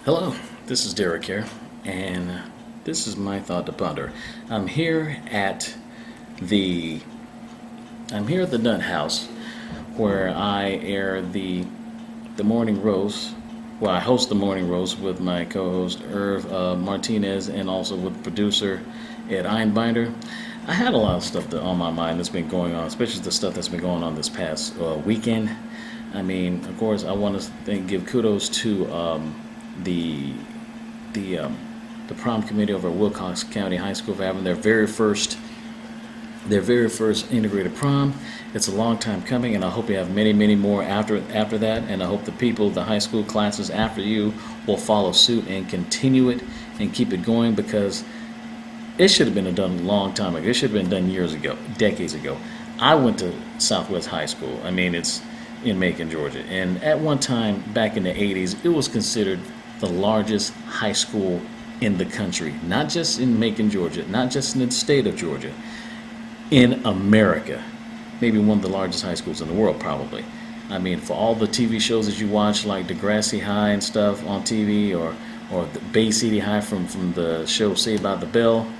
Hello, this is Derrick here, and this is my thought to ponder. I'm here at the I'm here at the Nut House, where I air the morning roast. Well, I host the morning roast with my co-host Irv Martinez, and also with producer Ed Einbinder. I had a lot of stuff on my mind that's been going on, especially the stuff that's been going on this past weekend. I mean, of course, I want to give kudos to the the um, the prom committee over at Wilcox County High School for having their very first integrated prom. It's a long time coming, and I hope you have many, many more after that. And I hope the high school classes after you, will follow suit and continue it and keep it going, because it should have been done a long time ago. It should have been done years ago, decades ago. I went to Southwest High School. I mean, it's in Macon, Georgia, and at one time back in the '80s, it was considered the largest high school in the country, not just in Macon, Georgia, not just in the state of Georgia, in America. Maybe one of the largest high schools in the world, probably. I mean, for all the TV shows that you watch, like Degrassi High and stuff on TV, or the Bay City High from the show Saved by the Bell,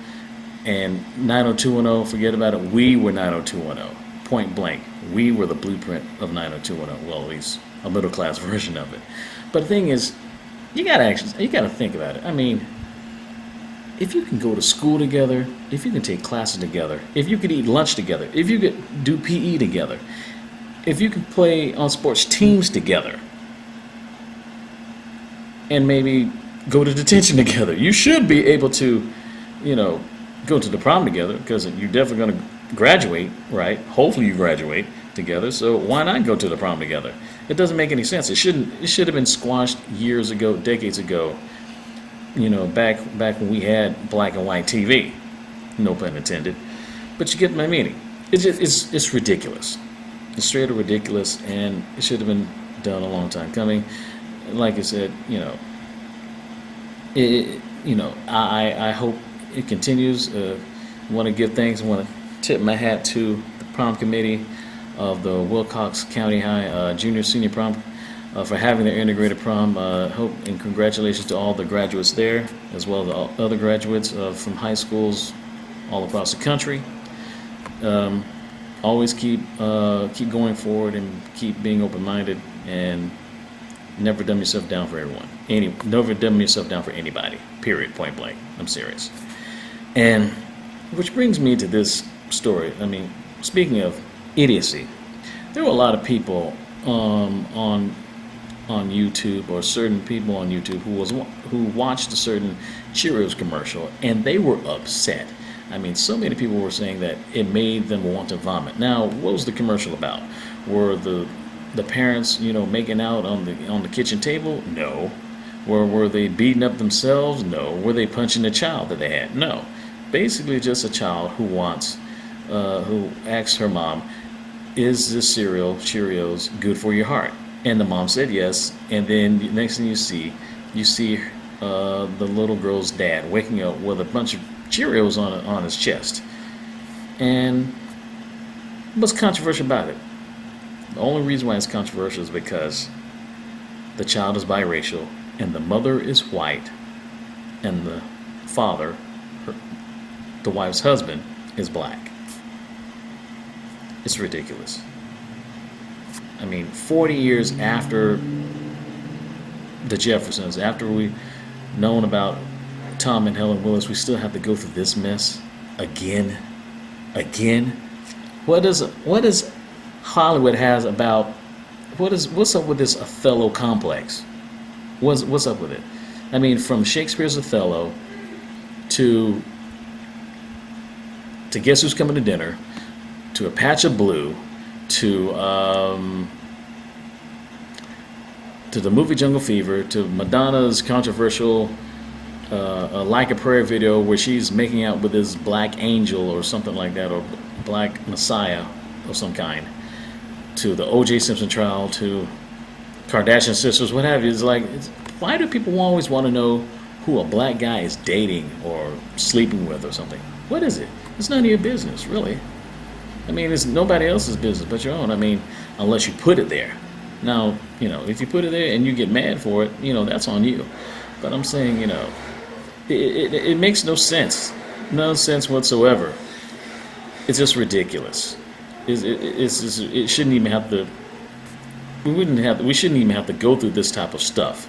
and 90210, forget about it. We were 90210, point blank. We were the blueprint of 90210. Well, at least a middle class version of it. But the thing is, you gotta think about it. I mean, if you can go to school together, if you can take classes together, if you could eat lunch together, if you could do PE together, if you can play on sports teams together, and maybe go to detention together, you should be able to, you know, go to the prom together, because you're definitely going to graduate, right? Hopefully you graduate together. So why not go to the prom together? It doesn't make any sense. It shouldn't. It should have been squashed years ago, decades ago. Back when we had black and white TV. No pun intended. But you get my meaning. It's ridiculous. It's straight up ridiculous, and it should have been done a long time coming. Like I said, I hope it continues. I want to give thanks. I want to tip my hat to the prom committee of the Wilcox County High Junior Senior Prom for having their integrated prom. Hope and congratulations to all the graduates there, as well as all other graduates from high schools all across the country. Always keep going forward, and keep being open-minded, and never dumb yourself down for everyone. Never dumb yourself down for anybody. Period. Point blank. I'm serious. And which brings me to this story. I mean, speaking of idiocy, there were a lot of people on YouTube, or certain people on YouTube who watched a certain Cheerios commercial, and they were upset. I mean, so many people were saying that it made them want to vomit. Now, what was the commercial about? Were the parents, making out on the kitchen table? No. Were they beating up themselves? No. Were they punching the child that they had? No. Basically, just a child who asks her mom, "Is this cereal, Cheerios, good for your heart?" And the mom said yes. And then the next thing you see the little girl's dad waking up with a bunch of Cheerios on his chest. And what's controversial about it? The only reason why it's controversial is because the child is biracial, and the mother is white, and the father, the wife's husband, is black. It's ridiculous. I mean, 40 years after the Jeffersons, after we known about Tom and Helen Willis, we still have to go through this mess again. What is Hollywood has about? What's up with this Othello complex? What's up with it? I mean, from Shakespeare's Othello to Guess Who's Coming to Dinner, to A Patch of Blue, to the movie Jungle Fever, to Madonna's controversial Like a Prayer video where she's making out with this black angel or something like that, or black messiah of some kind, to the O.J. Simpson trial, to Kardashian sisters, what have you. Why do people always want to know who a black guy is dating or sleeping with or something? What is it? It's none of your business, really. I mean, it's nobody else's business but your own. I mean, unless you put it there. Now, if you put it there and you get mad for it, that's on you. But I'm saying, it makes no sense. No sense whatsoever. It's just ridiculous. It shouldn't even have to. We shouldn't even have to go through this type of stuff,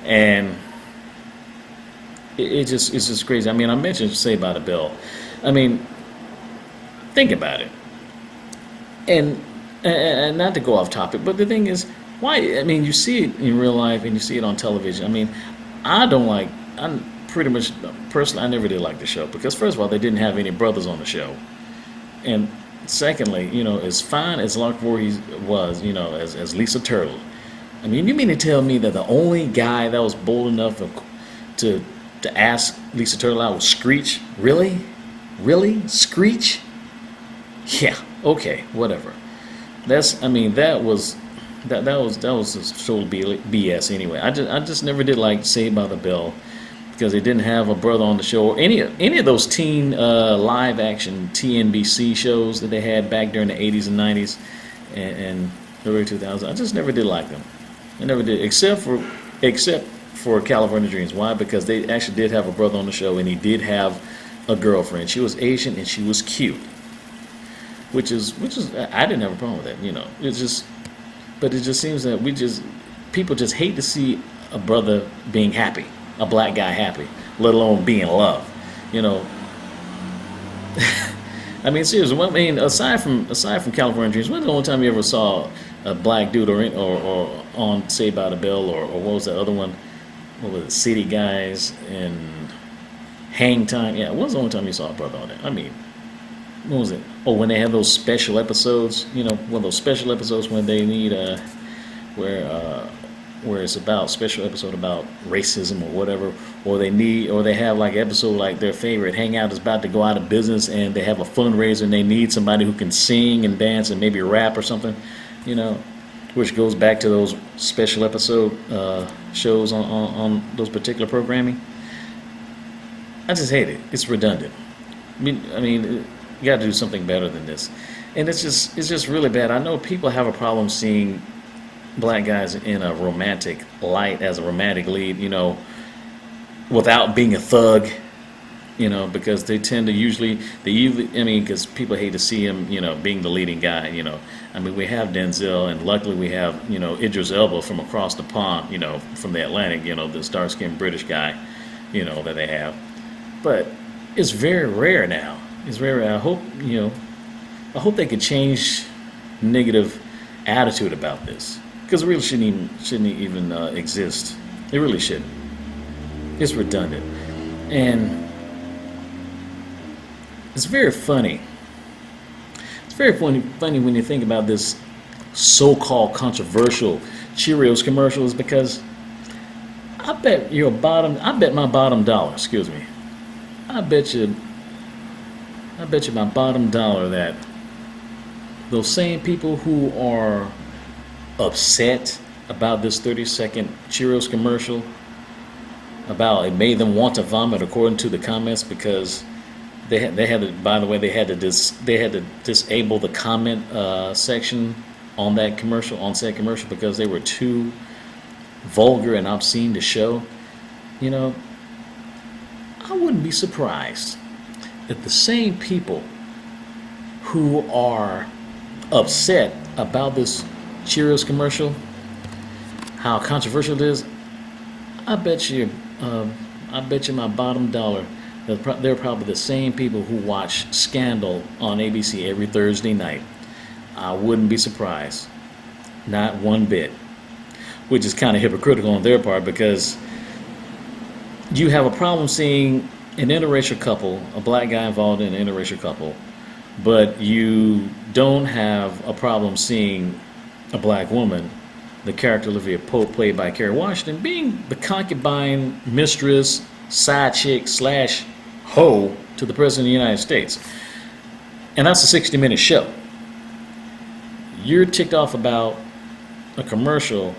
and it's just crazy. I mean, I mentioned Saved by the Bell. I mean, think about it, and not to go off topic, but the thing is, why? I mean, you see it in real life and you see it on television. I mean, I'm pretty much personally, I never did like the show because first of all, they didn't have any brothers on the show, and secondly, as fine as Lark Voorhees was, as Lisa Turtle, I mean, you mean to tell me that the only guy that was bold enough to ask Lisa Turtle out was Screech? Really? Screech? Yeah. Okay. Whatever. That was just total BS anyway. I just never did like Saved by the Bell because they didn't have a brother on the show or any of those teen live action TNBC shows that they had back during the 80s and 90s and early 2000s. I just never did like them. I never did, except for California Dreams. Why? Because they actually did have a brother on the show and he did have a girlfriend. She was Asian and she was cute, which is I didn't have a problem with that. But it just seems that people just hate to see a brother being happy, a black guy happy, let alone being in love. I mean, seriously. I mean, aside from California Dreams, when's the only time you ever saw a black dude or on Saved by the Bell or what was the other one? What was it? City Guys and Hang Time. Yeah, when was the only time you saw a brother on it? I mean, what was it? Oh, when they have those special episodes, one of those special episodes when they need where it's about special episode about racism or whatever, or they have like episode like their favorite hangout is about to go out of business and they have a fundraiser and they need somebody who can sing and dance and maybe rap or something, which goes back to those special episode shows on those particular programming. I just hate it. It's redundant. I mean, you got to do something better than this, and it's just really bad. I know people have a problem seeing black guys in a romantic light as a romantic lead, without being a thug, because they tend to usually, because people hate to see him, being the leading guy, I mean, we have Denzel, and luckily we have, Idris Elba from across the pond, from the Atlantic, this dark-skinned British guy, that they have. But it's very rare now. It's very rare. I hope they could change negative attitude about this. Because it really shouldn't even exist. It really shouldn't. It's redundant. And it's very funny. It's very funny when you think about this so-called controversial Cheerios commercials, because I bet my bottom dollar, I bet you my bottom dollar that those same people who are upset about this 30-second Cheerios commercial, about it made them want to vomit according to the comments, because they had to, by the way, they had to disable the comment section on that commercial, because they were too vulgar and obscene to show. I wouldn't be surprised if the same people who are upset about this Cheerios commercial, how controversial it is, I bet you my bottom dollar that they're probably the same people who watch Scandal on ABC every Thursday night. I wouldn't be surprised, not one bit, which is kind of hypocritical on their part, because you have a problem seeing an interracial couple, a black guy involved in an interracial couple, but you don't have a problem seeing a black woman, the character Olivia Pope, played by Kerry Washington, being the concubine, mistress, side chick / hoe to the President of the United States. And that's a 60-minute show. You're ticked off about a commercial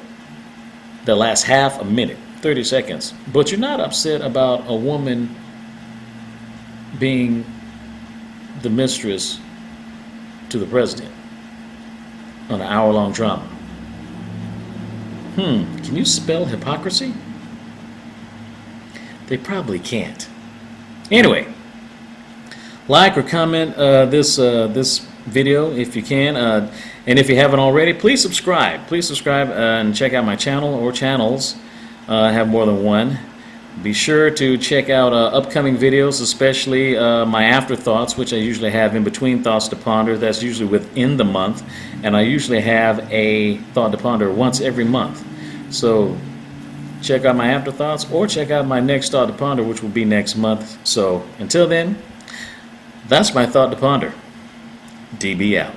that lasts half a minute, 30 seconds, but you're not upset about a woman being the mistress to the president on an hour-long drama. Can you spell hypocrisy? They probably can't. Anyway, like or comment this video if you can, and if you haven't already, please subscribe. Please subscribe and check out my channel or channels. I have more than one. Be sure to check out upcoming videos, especially my afterthoughts, which I usually have in between thoughts to ponder. That's usually within the month, and I usually have a thought to ponder once every month. So check out my afterthoughts or check out my next thought to ponder, which will be next month. So until then, that's my thought to ponder. DB out.